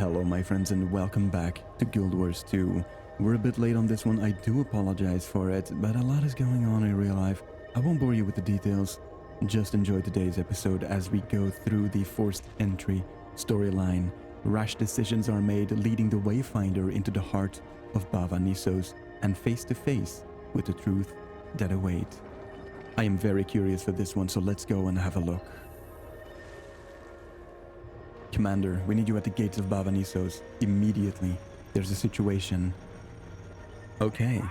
Hello my friends and welcome back to Guild Wars 2. We're a bit late on this one, I do apologize for it, but a lot is going on in real life. I won't bore you with the details, just enjoy today's episode as we go through the forced entry storyline. Rash decisions are made, leading the Wayfinder into the heart of Bava Nisos and face to face with the truth that awaits. I am very curious for this one, so let's go and have a look. Commander, we need you at the gates of Bava Nisos immediately. There's a situation. Okay.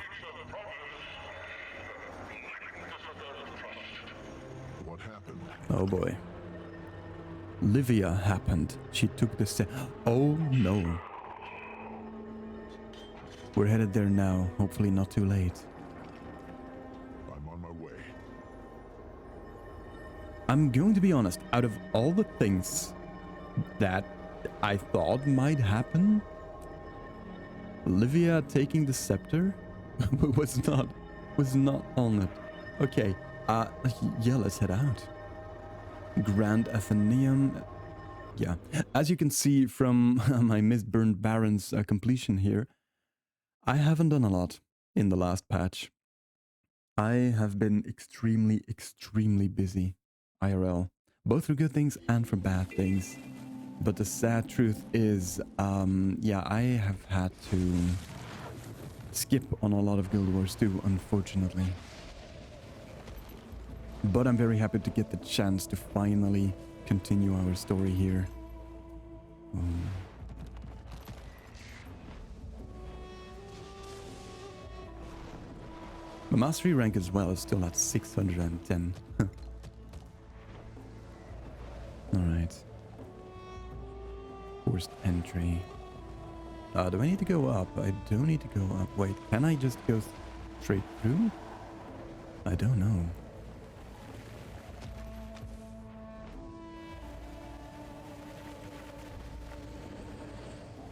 What happened? Oh boy. Livia happened. She took the Oh no. We're headed there now. Hopefully not too late. I'm on my way. I'm going to be honest. Out of all the things that I thought might happen, Livia taking the scepter was not on it. Okay, yeah, let's head out. Grand Athenaeum. Yeah, as you can see from my Mistburned Baron's completion here, I haven't done a lot in the last patch. I have been extremely busy, IRL, both for good things and for bad things. But the sad truth is, yeah, I have had to skip on a lot of Guild Wars 2, unfortunately. But I'm very happy to get the chance to finally continue our story here. My mastery rank as well is still at 610. Alright. Forced entry. Do I need to go up? I don't need to go up. Wait, can I just go straight through? I don't know.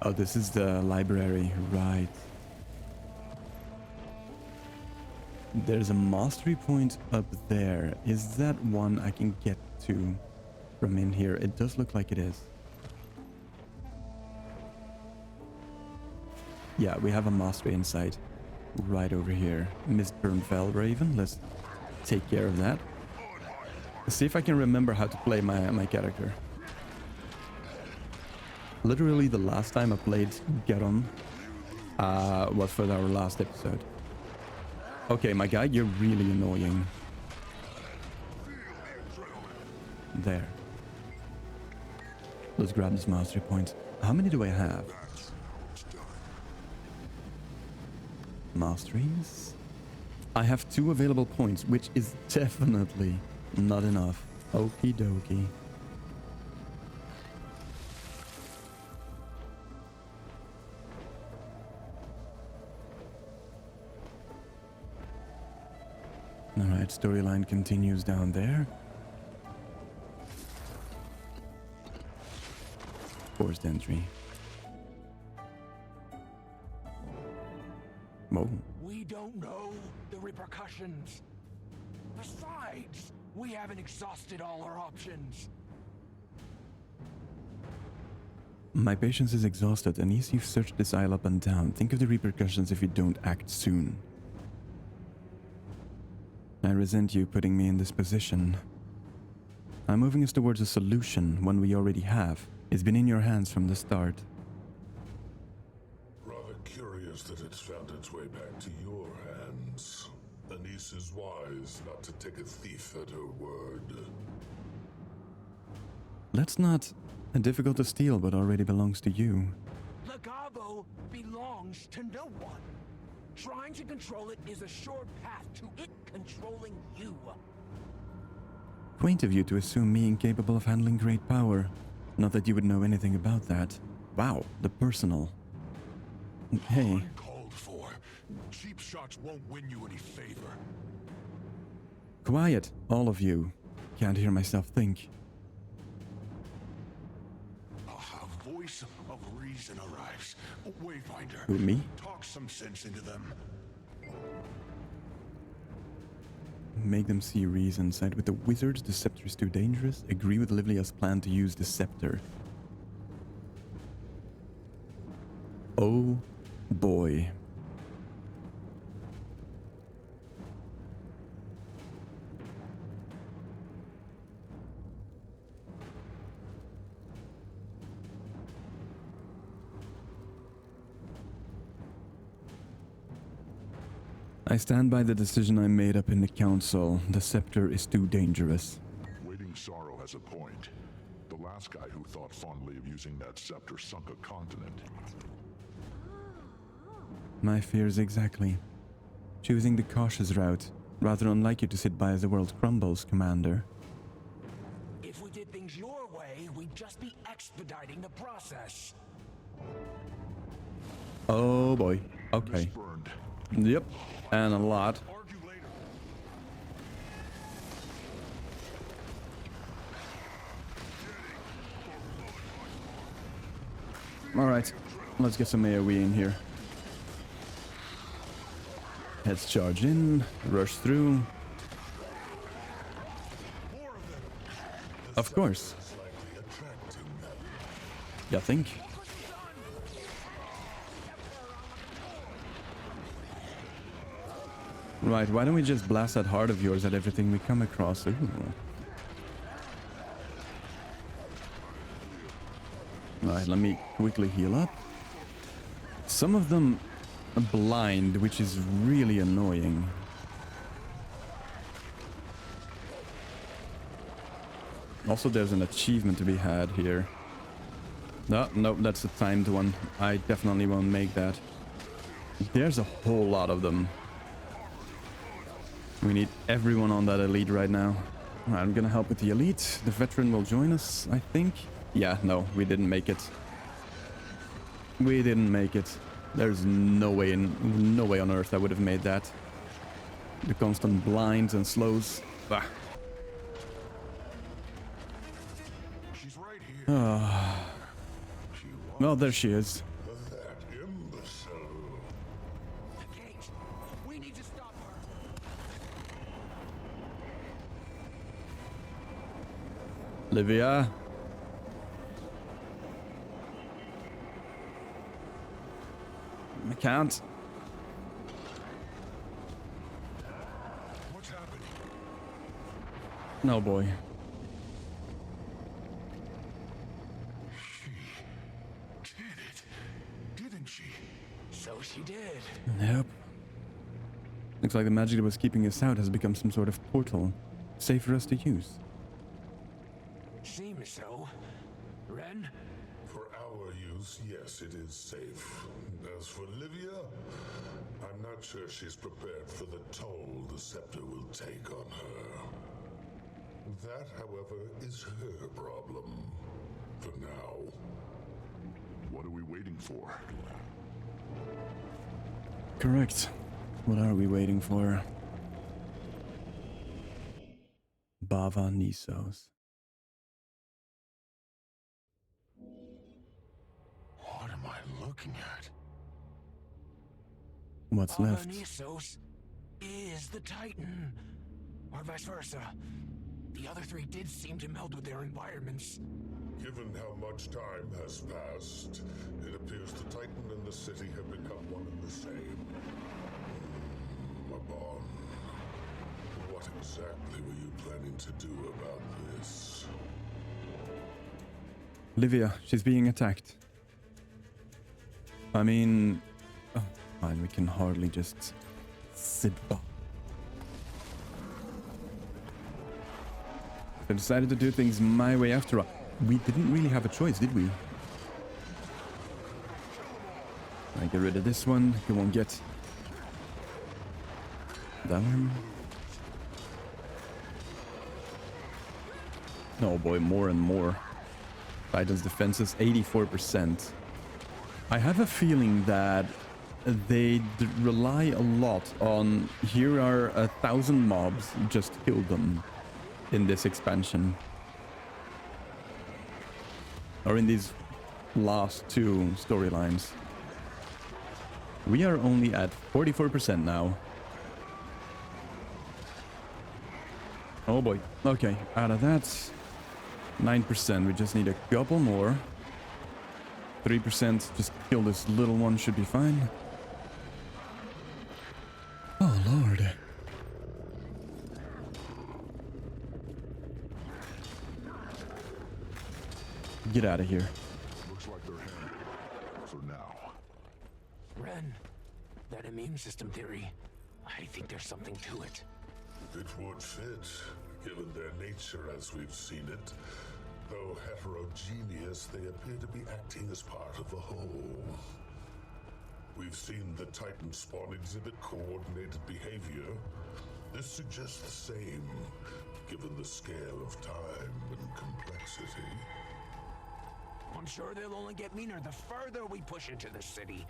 Oh, this is the library, right. There's a mastery point up there. Is that one I can get to from in here? It does look like it is. Yeah, we have a mastery inside right over here. Mistburned Raven. Let's take care of that. Let's see if I can remember how to play my character. Literally the last time I played Gerron was for our last episode. Okay, my guy, you're really annoying. There. Let's grab this mastery point. How many do I have? Masteries? I have 2 available points, which is definitely not enough. Okie dokie. Alright, storyline continues down there. Forced entry. Whoa. We don't know the repercussions. Besides, we haven't exhausted all our options. My patience is exhausted, and yes, you've searched this isle up and down. Think of the repercussions if you don't act soon. I resent you putting me in this position. I'm moving us towards a solution, one we already have. It's been in your hands from the start. Rather curious that it's found its way back to your hands. Anise is wise not to take a thief at her word. Let's not. Difficult to steal, but already belongs to you. Legavo belongs to no one. Trying to control it is a short path to it controlling you. Quaint of you to assume me incapable of handling great power. Not that you would know anything about that. Wow, the personal. Hey. Uncalled for. Cheap shots won't win you any favor. Quiet, all of you. Can't hear myself think. A voice of reason arrives. Wayfinder. Who, me? Talk some sense into them. Make them see reason. Side with the wizards, the scepter is too dangerous. Agree with Livia's plan to use the scepter. Oh boy. I stand by the decision I made up in the council. The scepter is too dangerous. Waiting Sorrow has a point. The last guy who thought fondly of using that scepter sunk a continent. My fears exactly. Choosing the cautious route, rather unlike you to sit by as the world crumbles, Commander. If we did things your way, we'd just be expediting the process. Oh boy. Okay. Misburned. Yep. And a lot. Argue later. Alright. Let's get some AoE in here. Let's charge in, rush through. Of course. You think? Right, why don't we just blast that heart of yours at everything we come across? Ooh. Right, let me quickly heal up. Some of them are blind, which is really annoying. Also, there's an achievement to be had here. No, nope, that's a timed one. I definitely won't make that. There's a whole lot of them. We need everyone on that elite right now. Alright, I'm gonna help with the elite. The veteran will join us, I think. Yeah, no, we didn't make it. We didn't make it. There's no way on earth I would have made that. The constant blinds and slows. Bah. She's right here. Well, there she is. That imbecile. The gate. We need to stop her. Livia. I can't. What's happening? No, boy. She did it, didn't she? So she did. Yep. Looks like the magic that was keeping us out has become some sort of portal. Safe for us to use. Seems so. Ren? For our use, yes, it is safe. As for Livia, I'm not sure she's prepared for the toll the scepter will take on her. That, however, is her problem. For now. What are we waiting for? Correct. What are we waiting for? Bava Nisos. What am I looking at? What's Bava left? Nisos is the Titan. Or vice versa. The other three did seem to meld with their environments. Given how much time has passed, it appears the Titan and the city have become one and the same. A bond. What exactly were you planning to do about this? Livia, she's being attacked. I mean... Oh, fine, we can hardly just sit back. I decided to do things my way after all. We didn't really have a choice, did we? I get rid of this one. You won't get that one. Oh boy, more and more. Titan's defenses 84%. I have a feeling that they rely a lot on here are 1,000 mobs, just kill them in this expansion. Or in these last two storylines. We are only at 44% now. Oh boy. Okay, out of that, 9%. We just need a couple more. 3%. Just kill this little one, should be fine. Oh, Lord. Get out of here. Looks like they're handled for now. Ren, that immune system theory, I think there's something to it. It would fit, given their nature as we've seen it. Though heterogeneous, they appear to be acting as part of a whole. We've seen the Titan spawn exhibit coordinated behavior. This suggests the same, given the scale of time and complexity. I'm sure they'll only get meaner the further we push into the city.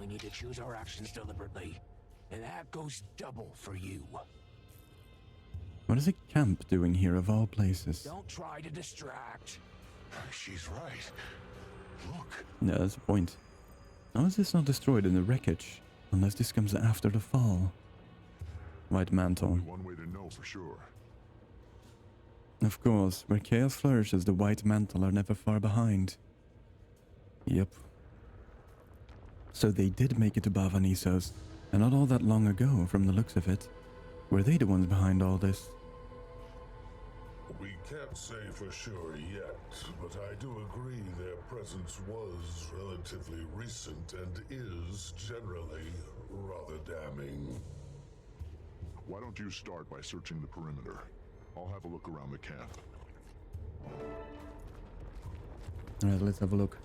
We need to choose our actions deliberately. And that goes double for you. What is a camp doing here of all places? Don't try to distract. She's right. Look. Yeah, that's the point. How is this not destroyed in the wreckage? Unless this comes after the fall. White Mantle. One way to know for sure. Of course, where chaos flourishes, the White Mantle are never far behind. Yep. So they did make it to Bava Nisos, and not all that long ago from the looks of it. Were they the ones behind all this? We can't say for sure yet, but I do agree their presence was relatively recent and is generally rather damning. Why don't you start by searching the perimeter? I'll have a look around the camp. Alright, let's have a look.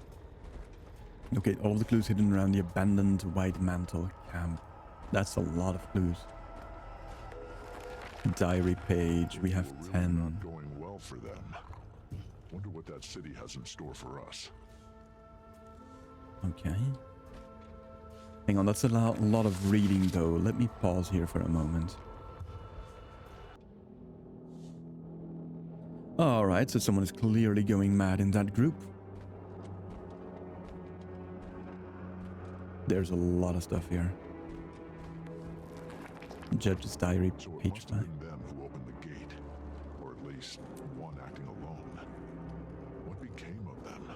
Okay, all the clues hidden around the abandoned White Mantle camp. That's a lot of clues. Diary page, we have We're really 10. not going well for them. Wonder what that city has in store for us. Okay. Hang on, that's a lot of reading though. Let me pause here for a moment. Alright, so someone is clearly going mad in that group. There's a lot of stuff here. Judge's diary, So it page must have 5. been them who opened the gate. Or at least one acting alone. What became of them?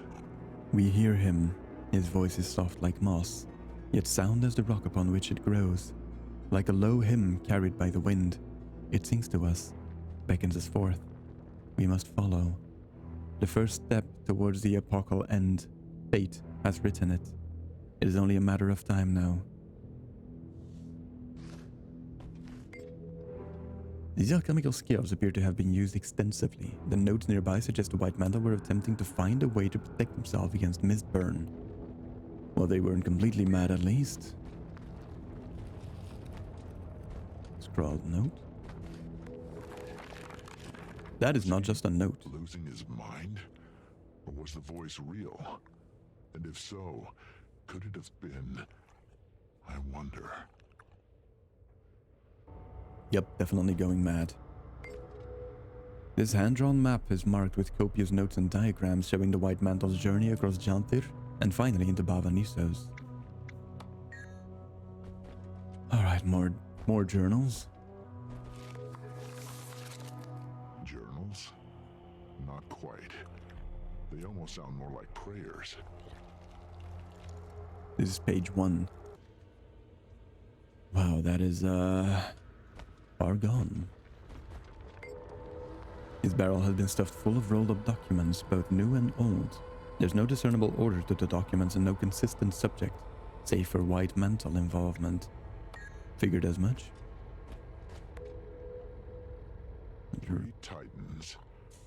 We hear him. His voice is soft like moss, yet sound as the rock upon which it grows. Like a low hymn carried by the wind, it sings to us, beckons us forth. We must follow. The first step towards the epochal end. Fate has written it. It is only a matter of time now. These alchemical skills appear to have been used extensively. The notes nearby suggest the White Mantle were attempting to find a way to protect themselves against mistburn. Well, they weren't completely mad at least. Scrawled note. That is not just a note. Losing his mind? Or was the voice real? And if so, could it have been? I wonder. Yep, definitely going mad. This hand-drawn map is marked with copious notes and diagrams showing the White Mantle's journey across Jantir and finally into Bava Nisos. Alright, more journals. Journals? Not quite. They almost sound more like prayers. This is page 1. Wow, that is, far gone. His barrel has been stuffed full of rolled up documents, both new and old. There's no discernible order to the documents and no consistent subject, save for White Mantle involvement. Figured as much. 3 Titans,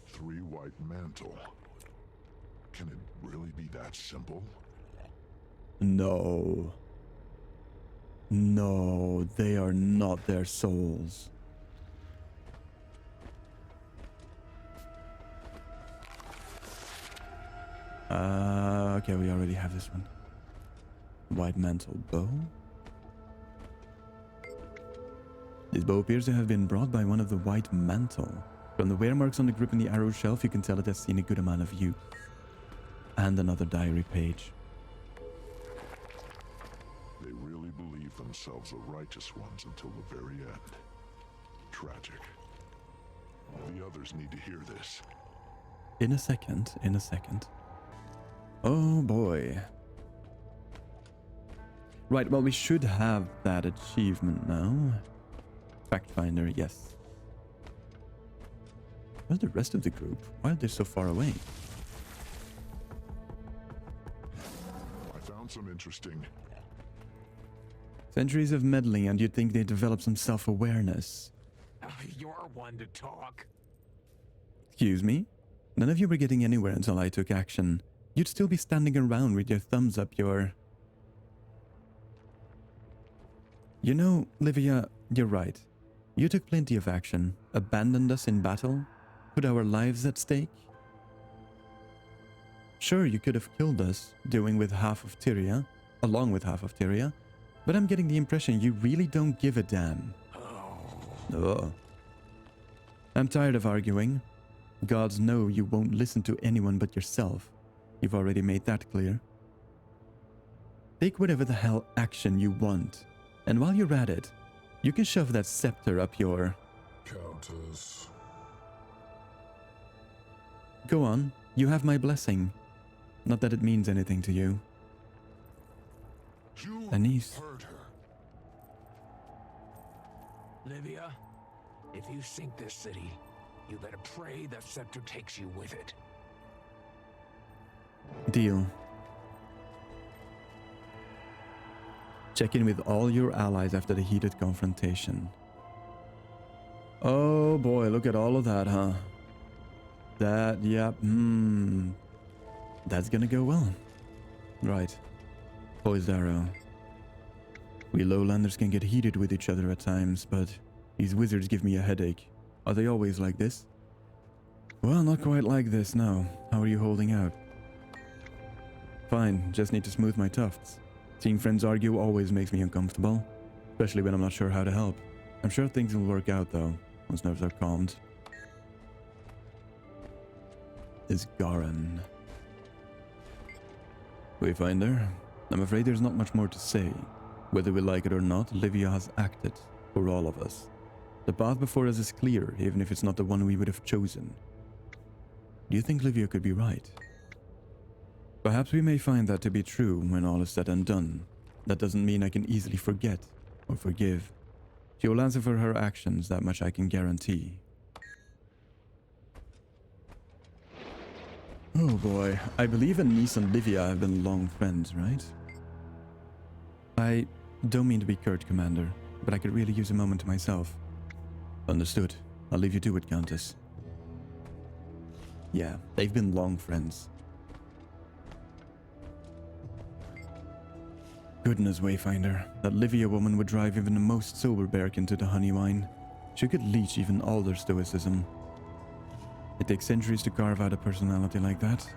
3 White Mantle. Can it really be that simple? No. No, they are not their souls. Okay, we already have this one. White Mantle bow. This bow appears to have been brought by one of the White Mantle. From the wear marks on the grip in the arrow shelf, you can tell it has seen a good amount of use. And another diary page. They really believe themselves the righteous ones until the very end. Tragic. The others need to hear this. In a second. Oh boy. Right, well, we should have that achievement now. Fact finder, yes. Where's the rest of the group? Why are they so far away? I found some interesting. Centuries of meddling, and you'd think they developed some self-awareness. You're one to talk. Excuse me? None of you were getting anywhere until I took action. You'd still be standing around with your thumbs up your... You know, Livia, you're right. You took plenty of action, abandoned us in battle, put our lives at stake. Sure, you could have killed us, along with half of Tyria, but I'm getting the impression you really don't give a damn. Oh. I'm tired of arguing. Gods know you won't listen to anyone but yourself. You've already made that clear. Take whatever the hell action you want, and while you're at it, you can shove that scepter up your... Countess. Go on, you have my blessing. Not that it means anything to you. You Anise. heard her. Livia, if you sink this city, you better pray that Scepter takes you with it. Deal. Check in with all your allies after the heated confrontation. Oh boy, look at all of that, huh? That, yep, that's gonna go well. Right. Poised arrow. We lowlanders can get heated with each other at times, but these wizards give me a headache. Are they always like this? Well, not quite like this, no. How are you holding out? Fine, just need to smooth my tufts. Seeing friends argue always makes me uncomfortable, especially when I'm not sure how to help. I'm sure things will work out though, once nerves are calmed. Is Gerron. Wayfinder, I'm afraid there's not much more to say. Whether we like it or not, Livia has acted, for all of us. The path before us is clear, even if it's not the one we would have chosen. Do you think Livia could be right? Perhaps we may find that to be true when all is said and done. That doesn't mean I can easily forget or forgive. She will answer for her actions, that much I can guarantee. Oh boy, I believe Anise and Livia have been long friends, right? I don't mean to be curt, Commander, but I could really use a moment to myself. Understood. I'll leave you to it, Countess. Yeah, they've been long friends. Goodness, Wayfinder, that Livia woman would drive even the most sober Berk into the honey wine. She could leech even all their stoicism. It takes centuries to carve out a personality like that.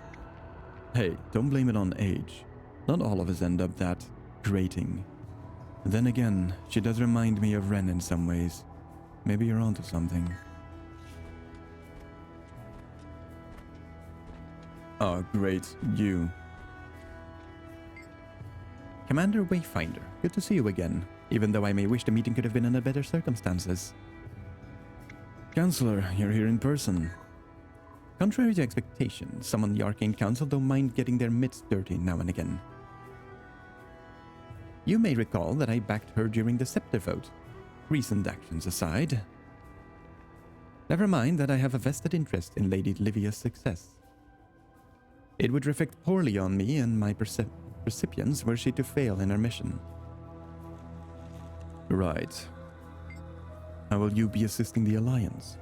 Hey, don't blame it on age. Not all of us end up that grating. Then again, she does remind me of Ren in some ways. Maybe you're onto something. Oh, great, you. Commander Wayfinder, good to see you again, even though I may wish the meeting could have been under better circumstances. Counselor, you're here in person. Contrary to expectations, some on the Arcane Council don't mind getting their mitts dirty now and again. You may recall that I backed her during the Scepter vote. Recent actions aside. Never mind that I have a vested interest in Lady Livia's success. It would reflect poorly on me and my recipients were she to fail in her mission. Right. How will you be assisting the Alliance?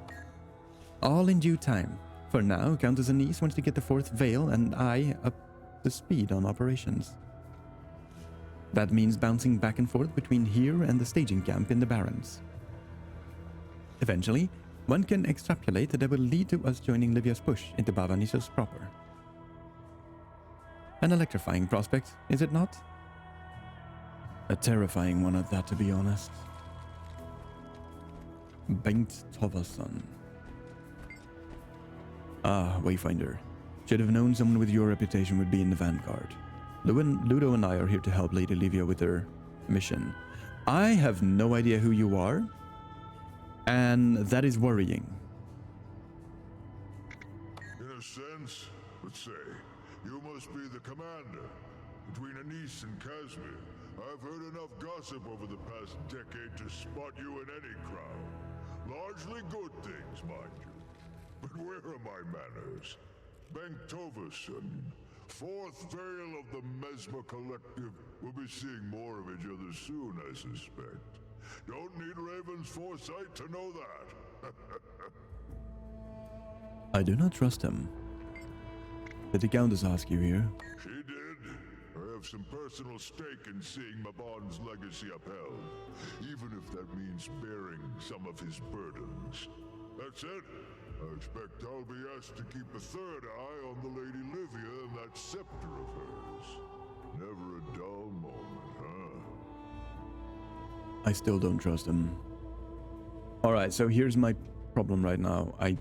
All in due time. For now, Countess Anise wants to get the fourth veil and I up to speed on operations. That means bouncing back and forth between here and the staging camp in the Barrens. Eventually, one can extrapolate that will lead to us joining Livia's push into Bava Nisos proper. An electrifying prospect, is it not? A terrifying one at that, to be honest. Bengt Tovason. Ah, Wayfinder. Should have known someone with your reputation would be in the vanguard. Ludo and I are here to help Lady Livia with her mission. I have no idea who you are, and that is worrying. In a sense, let's say, you must must be the commander. Between Anise and Casimir, I've heard enough gossip over the past decade to spot you in any crowd. Largely good things, mind you. But where are my manners? Benktoverson, fourth veil of the Mesmer Collective. We'll be seeing more of each other soon, I suspect. Don't need Raven's foresight to know that. I do not trust him. Did the Countess ask you here? She did. I have some personal stake in seeing Mabon's legacy upheld, even if that means bearing some of his burdens. That's it. I expect I'll be asked to keep a third eye on the Lady Livia and that scepter of hers. Never a dull moment, huh? I still don't trust him. Alright, so here's my problem right now. I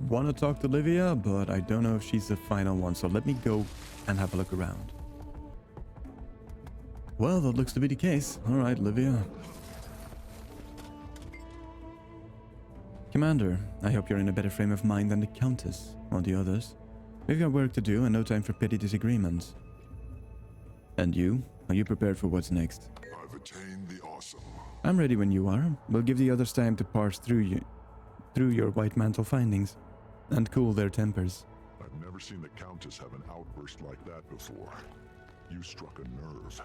want to talk to Livia, but I don't know if she's the final one, so let me go and have a look around. Well, that looks to be the case. Alright, Livia. Commander, I hope you're in a better frame of mind than the Countess or the others. We've got work to do and no time for petty disagreements. And you? Are you prepared for what's next? I've attained the awesome. I'm ready when you are. We'll give the others time to parse through your White Mantle findings and cool their tempers. I've never seen the Countess have an outburst like that before. You struck a nerve.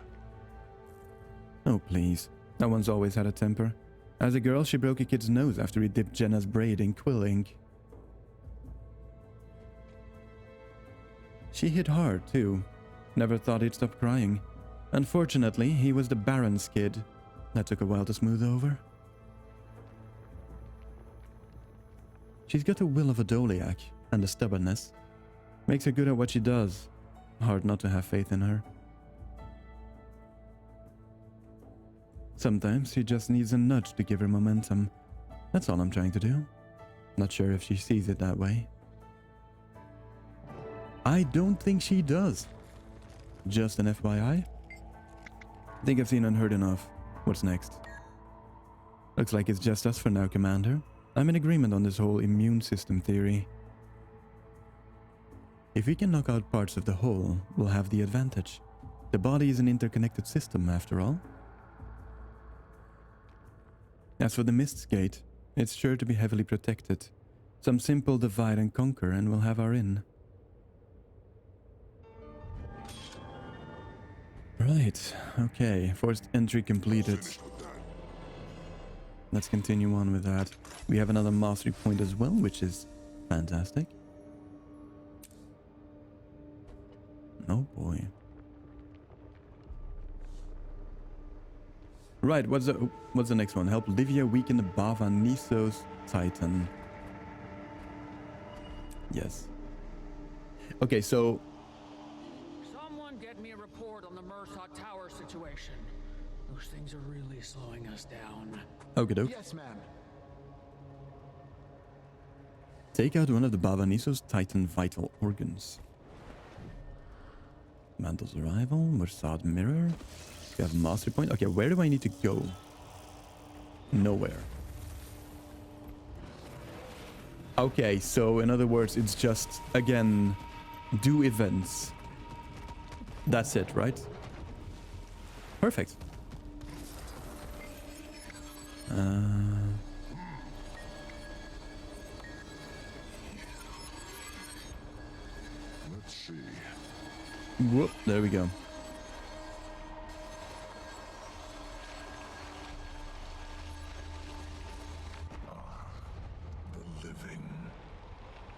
Oh, please. That one's always had a temper. As a girl, she broke a kid's nose after he dipped Jenna's braid in quill ink. She hit hard, too. Never thought he'd stop crying. Unfortunately, he was the Baron's kid. That took a while to smooth over. She's got the will of a Doliac, and the stubbornness. Makes her good at what she does. Hard not to have faith in her. Sometimes she just needs a nudge to give her momentum. That's all I'm trying to do. Not sure if she sees it that way. I don't think she does. Just an FYI. Think I've seen and heard enough. What's next? Looks like it's just us for now, Commander. I'm in agreement on this whole immune system theory. If we can knock out parts of the whole, we'll have the advantage. The body is an interconnected system, after all. As for the Mist's Gate, it's sure to be heavily protected. Some simple divide and conquer and we'll have our in. Right, okay, forced entry completed. Let's continue on with that. We have another mastery point as well, which is fantastic. Oh boy. Right, what's the next one? Help Livia weaken the Bava Nisos Titan. Yes. Okay, so someone get me a report on the Mersot Tower situation. Those things are really slowing us down. okay, doke. Yes, ma'am. Take out one of the Bava Nisos Titan vital organs. Mantle's arrival, Mersot mirror. We have mastery point. Okay, where do I need to go? Nowhere. Okay, so in other words, it's just, again, do events. That's it, right? Perfect. Let's see. Whoop, there we go. The living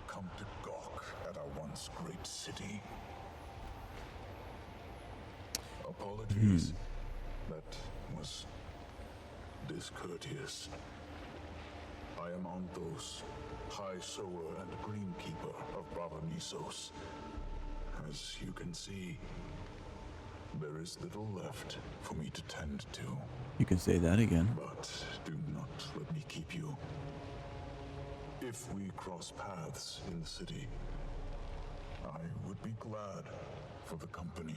come to gawk at our once great city. Apologies. That was discourteous. I am Anthos, High Sower and Greenkeeper of Bava Nisos. As you can see, there is little left for me to tend to. You can say that again. But do not let me keep you. If we cross paths in the city, I would be glad for the company.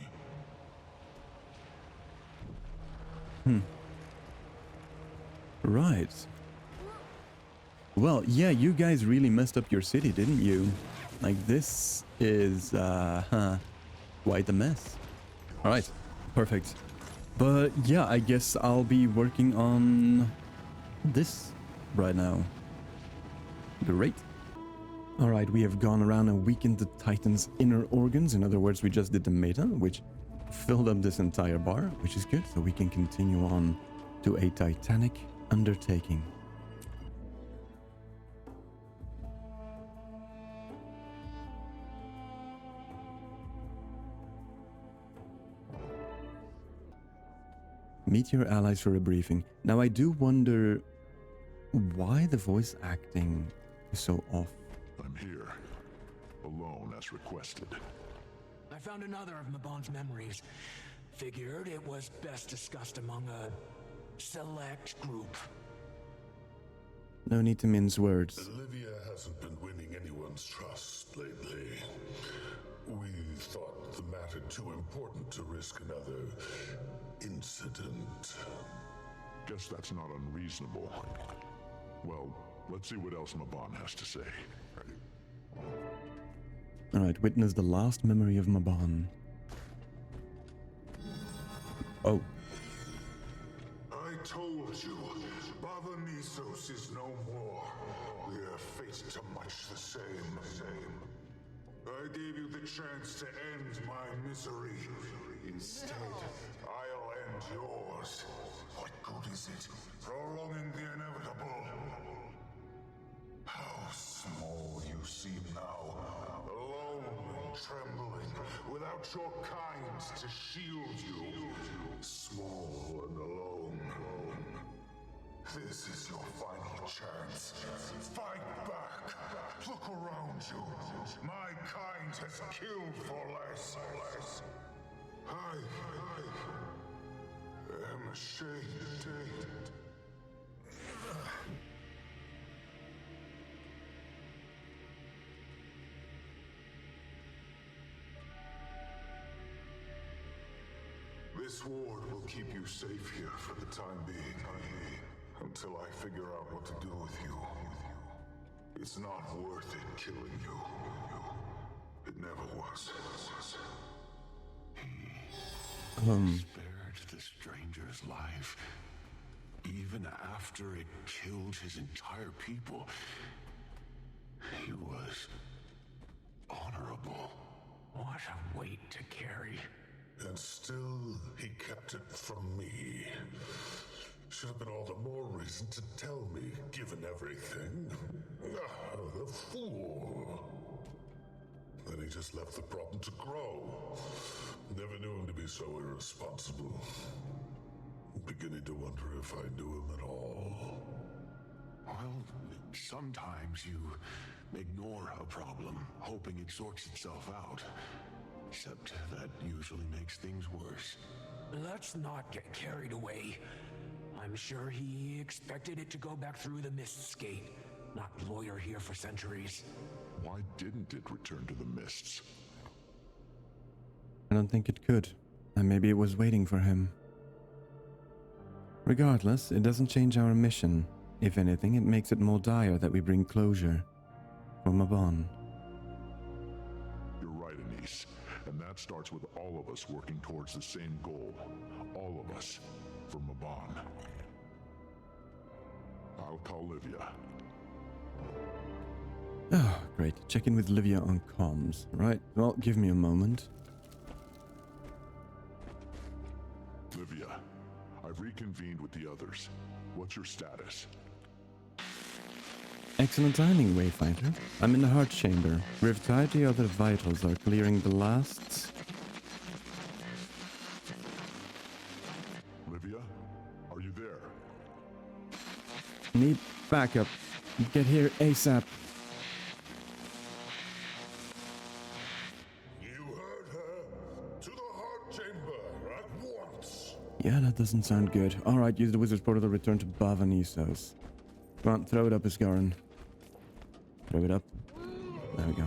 Right. Well, yeah, you guys really messed up your city, didn't you? Like, this is, quite a mess. All right, perfect. But yeah, I guess I'll be working on this right now. Great. All right, we have gone around and weakened the Titan's inner organs. In other words, we just did the meta, which filled up this entire bar, which is good. So we can continue on to a titanic undertaking. Meet your allies for a briefing. Now I do wonder why the voice acting is so off. I'm here, alone as requested. I found another of Mabon's memories. Figured it was best discussed among a select group. No need to mince words. Livia hasn't been winning anyone's trust lately. We thought the matter too important to risk another incident. Guess that's not unreasonable. Well, let's see what else Mabon has to say. Alright, witness the last memory of Mabon. Oh. I told you, Bava Nisos is no more. We are fated to much the same. I gave you the chance to end my misery. Instead, I'll end yours. What good is it? Prolonging the inevitable. How small you seem now. Alone and trembling, without your kind to shield you. Small and alone. This is your final chance. Fight back. Look around you. My kind has killed for less. I am ashamed. This ward will keep you safe here for the time being. Until I figure out what to do with you. It's not worth it killing you. It never was. Spared the stranger's life, even after it killed his entire people. He was honorable. What a weight to carry. And still, he kept it from me. Should have been all the more reason to tell me, given everything. The fool. Then he just left the problem to grow. Never knew him to be so irresponsible. Beginning to wonder if I knew him at all. Well, sometimes you ignore a problem, hoping it sorts itself out. Except that usually makes things worse. Let's not get carried away. I'm sure he expected it to go back through the Mist's gate, not loiter here for centuries. Why didn't it return to the mists? I don't think it could. And maybe it was waiting for him. Regardless, it doesn't change our mission. If anything, it makes it more dire that we bring closure for Mabon. You're right, Anise. And that starts with all of us working towards the same goal. All of us. For Mabon. I'll call Livia. Oh, great. Check in with Livia on comms. Right, well, give me a moment. Livia, I've reconvened with the others. What's your status? Excellent timing, Wayfinder. I'm in the heart chamber. Rivtide, the other vitals are clearing the last... Livia, are you there? Need backup. Get here ASAP. You heard her. To the heart chamber at once. Yeah, that doesn't sound good. Alright, use the wizard's portal to return to Bava Nisos. Come on, throw it up, Gerron. Throw it up. There we go.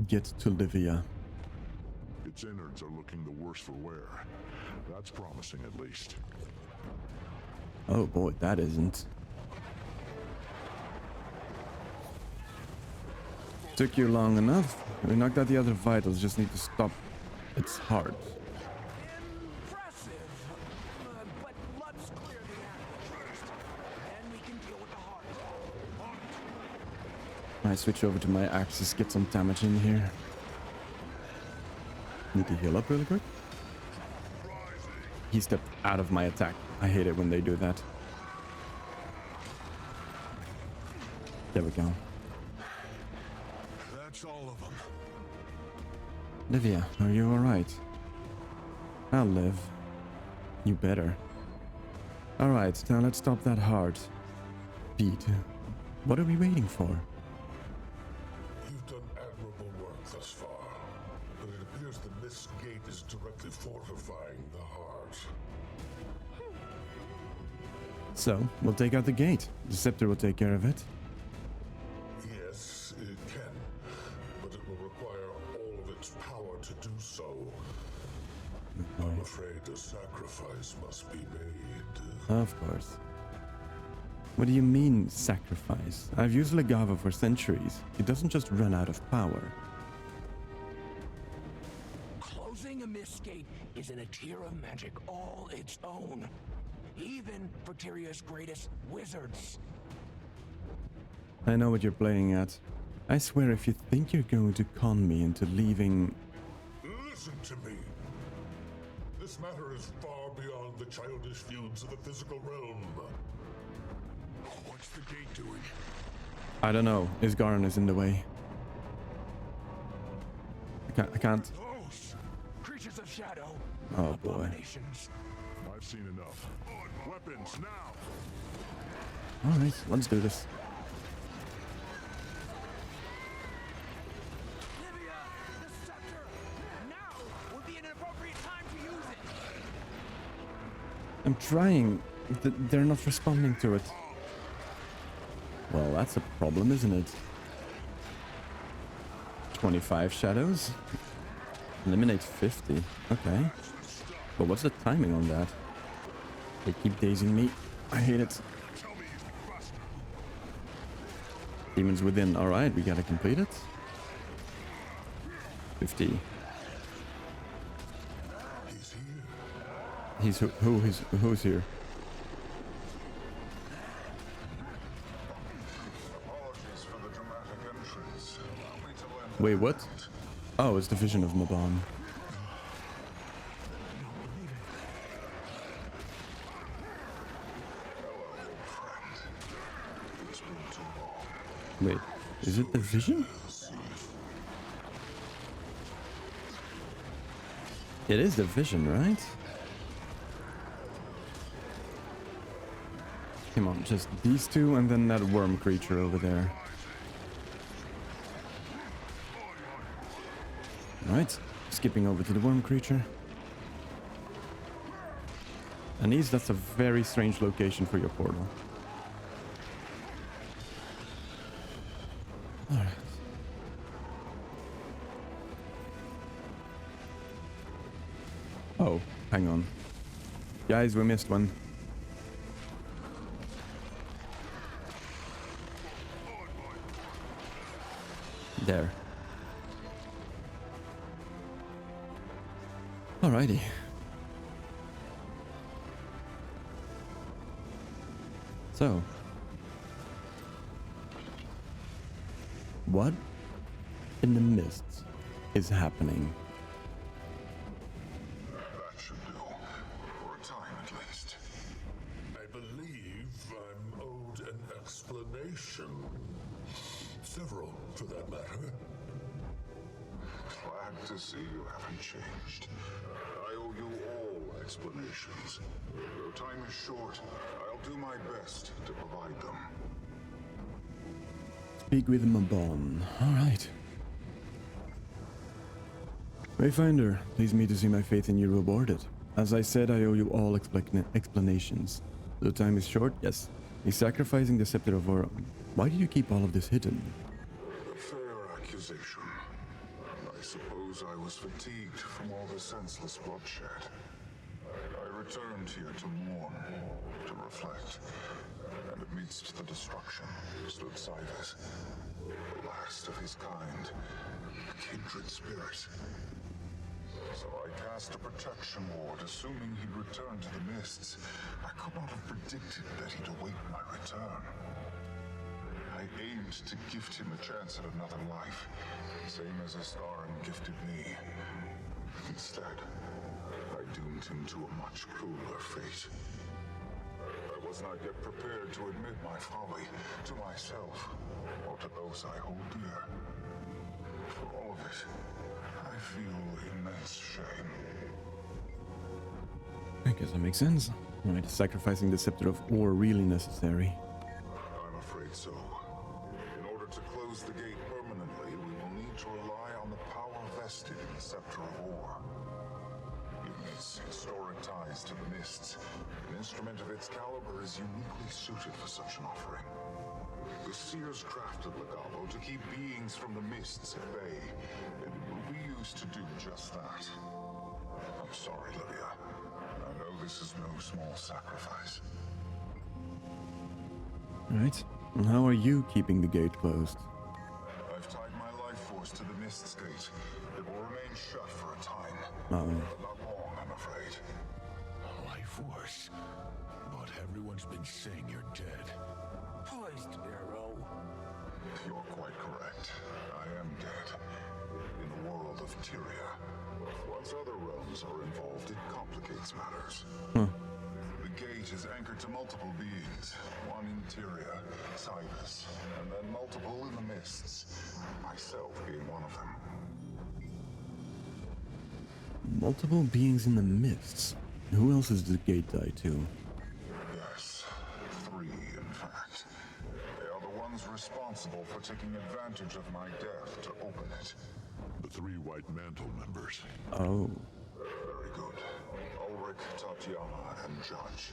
Get to Livia. Its innards are looking the worse for wear. That's promising, at least. Oh boy, that isn't. Took you long enough. We knocked out the other vitals, just need to stop its heart. Impressive. But let's clear the animal first. Then we can deal with the heart. I switch over to my axes, get some damage in here. Need to heal up really quick. He stepped out of my attack. I hate it when they do that. There we go. That's all of them. Livia, are you alright? I'll live. You better. Alright, now let's stop that heart. Pete, what are we waiting for? You've done admirable work thus far, but it appears the Mist Gate is directly fortifying the heart. So, we'll take out the gate. The Scepter will take care of it. Yes, it can, but it will require all of its power to do so. I'm afraid a sacrifice must be made. Of course. What do you mean, sacrifice? I've used Legava for centuries. It doesn't just run out of power. Closing a Mist Gate is in a tier of magic all its own. Even for Tyria's greatest wizards. I know what you're playing at. I swear if you think you're going to con me into leaving... Listen to me. This matter is far beyond the childish feuds of the physical realm. What's the gate doing? I don't know. Isgaran is in the way. I can't... Those creatures of shadow. Oh boy. Abominations. I've seen enough. Weapons now! Alright, let's do this. Livia, the scepter. Now would be an appropriate time to use it. I'm trying. They're not responding to it. Well, that's a problem, isn't it? 25 shadows? Eliminate 50. Okay. But what's the timing on that? They keep dazing me. I hate it. Demons within. Alright, we gotta complete it. 50. He's here. Who's here? Apologies for the dramatic entrance. Allow me to lend Wait, what? Oh, it's the vision of Mabon. Wait, is it the vision? It is the vision, right? Come on, just these two and then that worm creature over there. Alright, skipping over to the worm creature. Anise, that's a very strange location for your portal. Alright. Oh, hang on. Guys, we missed one. There. Alrighty. So. What in the mists is happening? That should do. For a time, at least. I believe I'm owed an explanation. Several, for that matter. Glad to see you haven't changed. I owe you all explanations. Though time is short, I'll do my best to provide them. Speak with Mabon. Alright. Wayfinder, please me to see my faith in you rewarded. As I said, I owe you all explanations. Though time is short, yes. He's sacrificing the Scepter of Orr. Why do you keep all of this hidden? A fair accusation. I suppose I was fatigued from all the senseless bloodshed. I returned here to mourn, to reflect, and amidst the destruction stood Cyrus. The last of his kind. A kindred spirit. So I cast a protection ward, assuming he'd return to the mists. I could not have predicted that he'd await my return. I aimed to gift him a chance at another life, same as Astaran gifted me. Instead, I doomed him to a much crueler fate. I was not yet prepared to admit my folly to myself or to those I hold dear. For all of it, I feel immense shame. I guess that makes sense. Right, sacrificing the Scepter of Orr really necessary? I'm afraid so. In order to close the gate permanently, we will need to rely on the power vested in the Scepter of Orr. With its historic ties to the mists, an instrument of its caliber is uniquely suited for such an offering. The seers crafted Legavo to keep beings from the mists at bay, and it will be used to do just that. I'm sorry, Livia. I know this is no small sacrifice. Right. And how are you keeping the gate closed? I've tied my life force to the Mist's gate. It will remain shut for a time. Oh. But not long, I'm afraid. Life force? But everyone's been saying you're dead. Poised, hero. You're quite correct. I am dead. In the world of Tyria. Once other realms are involved, it complicates matters. The gate is anchored to multiple beings. One in Tyria, Cybus, and then multiple in the mists. Myself being one of them. Multiple beings in the mists. Who else is the gate tied to? Yes, 3 in fact. They are the ones responsible for taking advantage of my death to open it. The 3 White Mantle members. Oh. Very good. Ulrich, Tatiana, and Judge.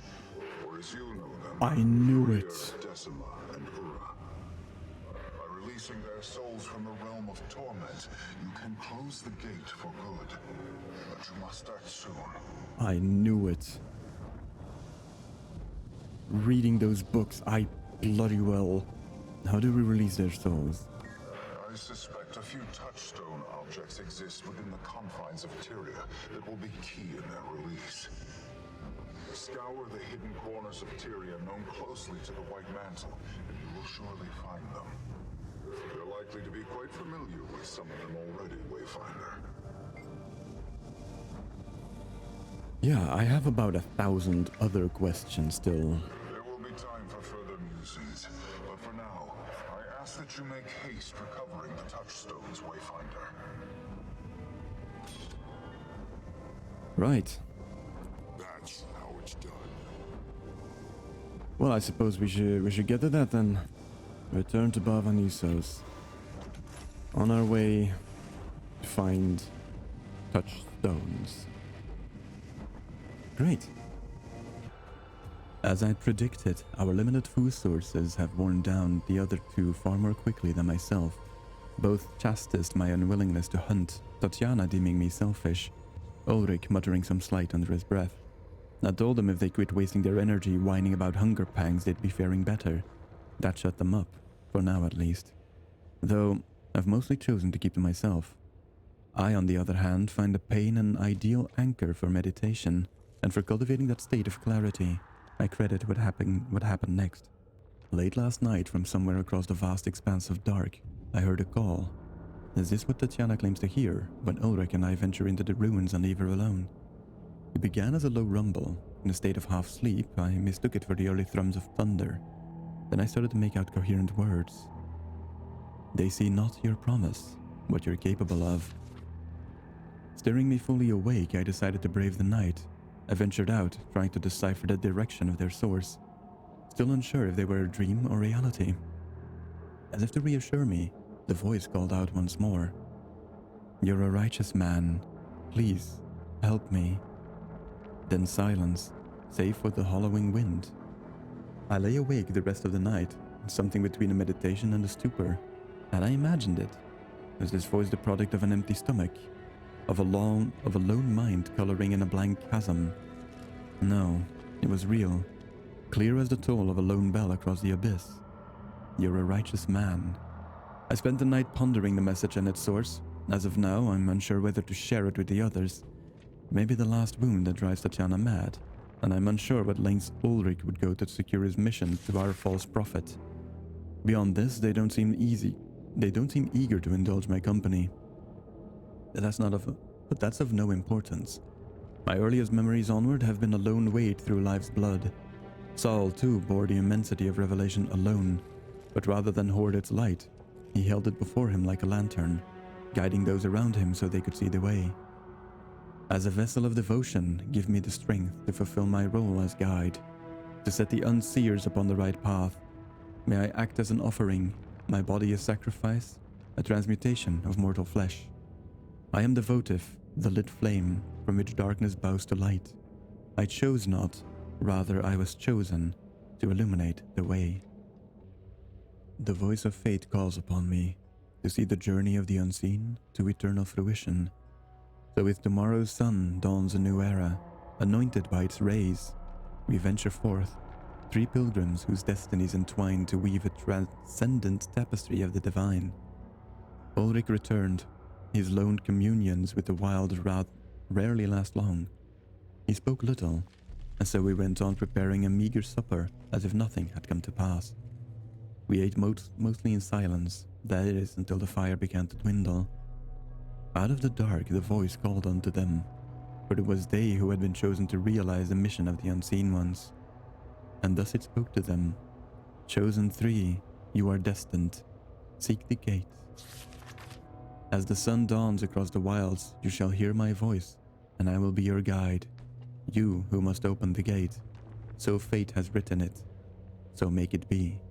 Or as you know them, I knew Maria, it. Decima, and Ura. By releasing their souls from the realm of torment, you can close the gate for good. But you must act soon. I knew it. Reading those books, I bloody well. How do we release their souls? I suspect a few touchstone objects exist within the confines of Tyria that will be key in their release. Scour the hidden corners of Tyria known closely to the White Mantle, and you will surely find them. You're likely to be quite familiar with some of them already, Wayfinder. Yeah, I have about 1,000 other questions still. There will be time for further musings, but for now, I ask that you make haste recovering the touchstones, Wayfinder. Right. That's how it's done. Well, I suppose we should get to that then. Return to Bava Nisos. On our way to find touchstones. Great. As I'd predicted, our limited food sources have worn down the other 2 far more quickly than myself. Both chastised my unwillingness to hunt, Tatiana deeming me selfish, Ulrich muttering some slight under his breath. I told them if they quit wasting their energy whining about hunger pangs, they'd be faring better. That shut them up, for now at least. Though, I've mostly chosen to keep to myself. I, on the other hand, find the pain an ideal anchor for meditation, and for cultivating that state of clarity, I credit what happened next. Late last night, from somewhere across the vast expanse of dark, I heard a call. Is this what Tatiana claims to hear when Ulrich and I venture into the ruins and leave her alone? It began as a low rumble. In a state of half sleep, I mistook it for the early thrums of thunder. Then I started to make out coherent words. They see not your promise, what you're capable of. Staring me fully awake, I decided to brave the night. I ventured out, trying to decipher the direction of their source, still unsure if they were a dream or reality. As if to reassure me, the voice called out once more. You're a righteous man. Please, help me. Then silence, save for the hollowing wind. I lay awake the rest of the night, something between a meditation and a stupor, and I imagined it. Was this voice the product of an empty stomach? Of a lone mind coloring in a blank chasm? No, it was real, clear as the toll of a lone bell across the abyss. You're a righteous man. I spent the night pondering the message and its source. As of now, I'm unsure whether to share it with the others. Maybe the last wound that drives Tatiana mad, and I'm unsure what lengths Ulrich would go to secure his mission to our false prophet. Beyond this, they don't seem eager to indulge my company. But that's of no importance. My earliest memories onward have been a lone wade through life's blood. Saul, too, bore the immensity of revelation alone, but rather than hoard its light, he held it before him like a lantern, guiding those around him so they could see the way. As a vessel of devotion, give me the strength to fulfill my role as guide, to set the unseers upon the right path. May I act as an offering, my body a sacrifice, a transmutation of mortal flesh. I am the votive, the lit flame from which darkness bows to light. I chose not, rather I was chosen to illuminate the way. The voice of fate calls upon me to see the journey of the unseen to eternal fruition. So with tomorrow's sun dawns a new era, anointed by its rays. We venture forth, 3 pilgrims whose destinies entwine to weave a transcendent tapestry of the divine. Ulrich returned. His lone communions with the wild rarely last long. He spoke little, and so we went on preparing a meager supper as if nothing had come to pass. We ate mostly in silence, that is, until the fire began to dwindle. Out of the dark, the voice called unto them, for it was they who had been chosen to realize the mission of the unseen ones. And thus it spoke to them, Chosen 3, you are destined. Seek the gate. As the sun dawns across the wilds, you shall hear my voice, and I will be your guide. You who must open the gate. So fate has written it. So make it be.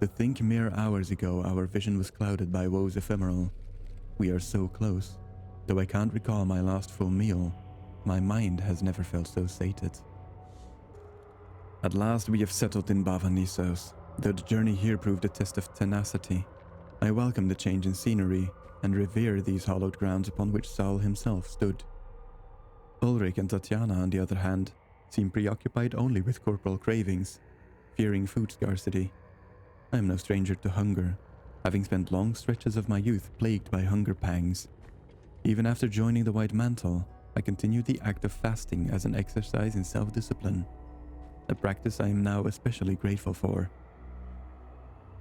To think mere hours ago our vision was clouded by woes ephemeral. We are so close. Though I can't recall my last full meal, my mind has never felt so sated. At last we have settled in Bava Nisos, though the journey here proved a test of tenacity. I welcome the change in scenery and revere these hallowed grounds upon which Saul himself stood. Ulrich and Tatiana, on the other hand, seem preoccupied only with corporal cravings, fearing food scarcity. I am no stranger to hunger, having spent long stretches of my youth plagued by hunger pangs. Even after joining the White Mantle, I continued the act of fasting as an exercise in self-discipline, a practice I am now especially grateful for.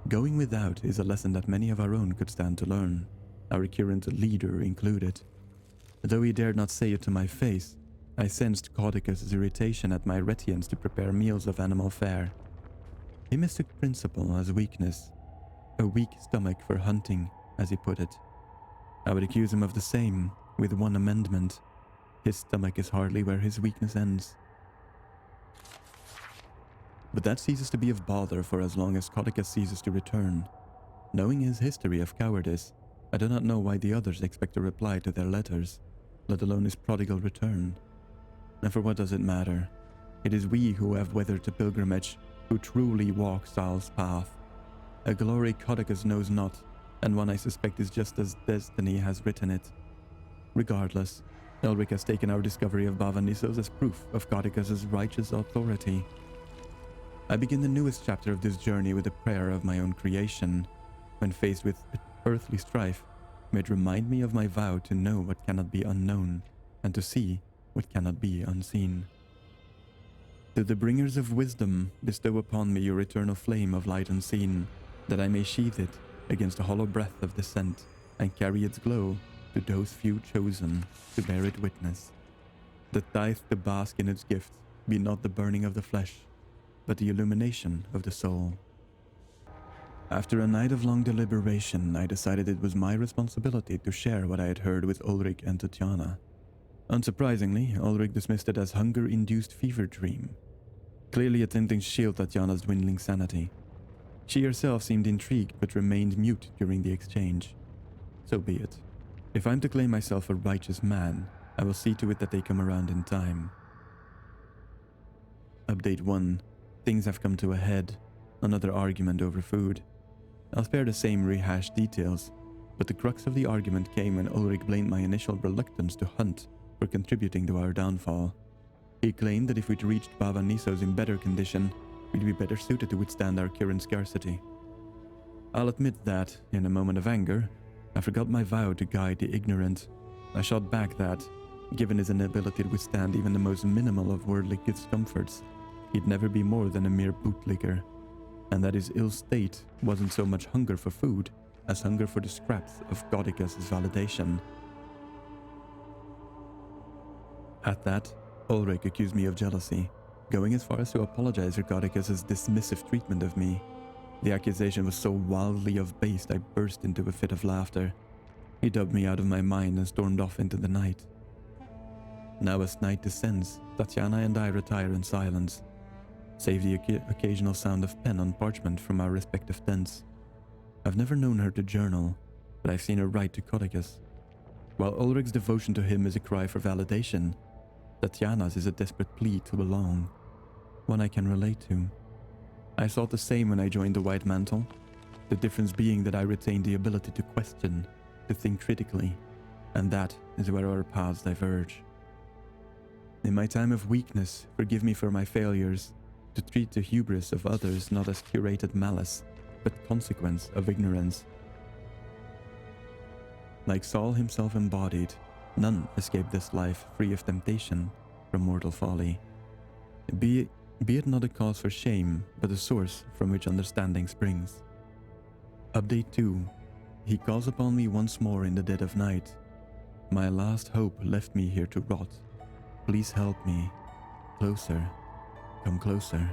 Going without is a lesson that many of our own could stand to learn, our current leader included. Though he dared not say it to my face, I sensed Caudicus's irritation at my reticence to prepare meals of animal fare. He mistook principle as weakness, a weak stomach for hunting, as he put it. I would accuse him of the same, with one amendment. His stomach is hardly where his weakness ends. But that ceases to be of bother for as long as Caudicus ceases to return. Knowing his history of cowardice, I do not know why the others expect a reply to their letters, let alone his prodigal return. And for what does it matter? It is we who have weathered the pilgrimage, who truly walk Saul's path. A glory Caudicus knows not, and one I suspect is just as destiny has written it. Regardless, Ulrich has taken our discovery of Bava Nisos as proof of Caudicus's righteous authority. I begin the newest chapter of this journey with a prayer of my own creation. When faced with earthly strife, may it remind me of my vow to know what cannot be unknown, and to see what cannot be unseen. To the bringers of wisdom, bestow upon me your eternal flame of light unseen, that I may sheathe it against the hollow breath of dissent, and carry its glow to those few chosen to bear it witness. The tithe to bask in its gift be not the burning of the flesh, but the illumination of the soul. After a night of long deliberation, I decided it was my responsibility to share what I had heard with Ulrich and Tatiana. Unsurprisingly, Ulrich dismissed it as hunger-induced fever dream, clearly attempting to shield Tatiana's dwindling sanity. She herself seemed intrigued but remained mute during the exchange. So be it. If I'm to claim myself a righteous man, I will see to it that they come around in time. Update 1. Things have come to a head. Another argument over food. I'll spare the same rehashed details, but the crux of the argument came when Ulrich blamed my initial reluctance to hunt for contributing to our downfall. He claimed that if we'd reached Bava Nisos in better condition, we'd be better suited to withstand our current scarcity. I'll admit that, in a moment of anger, I forgot my vow to guide the ignorant. I shot back that, given his inability to withstand even the most minimal of worldly discomforts, he'd never be more than a mere bootlicker, and that his ill state wasn't so much hunger for food as hunger for the scraps of Godicus' validation. At that, Ulrich accused me of jealousy, going as far as to apologize for Godicus' dismissive treatment of me. The accusation was so wildly off-based I burst into a fit of laughter. He dubbed me out of my mind and stormed off into the night. Now as night descends, Tatiana and I retire in silence, save the occasional sound of pen on parchment from our respective tents. I've never known her to journal, but I've seen her write to Godicus. While Ulrich's devotion to him is a cry for validation, Tatiana's is a desperate plea to belong, one I can relate to. I thought the same when I joined the White Mantle, the difference being that I retained the ability to question, to think critically, and that is where our paths diverge. In my time of weakness, forgive me for my failures, to treat the hubris of others not as curated malice, but consequence of ignorance. Like Saul himself embodied, none escape this life free of temptation from mortal folly. Be it not a cause for shame, but a source from which understanding springs. Update 2. He calls upon me once more in the dead of night. My last hope left me here to rot. Please help me. Closer. Come closer.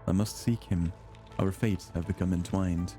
I must seek him. Our fates have become entwined.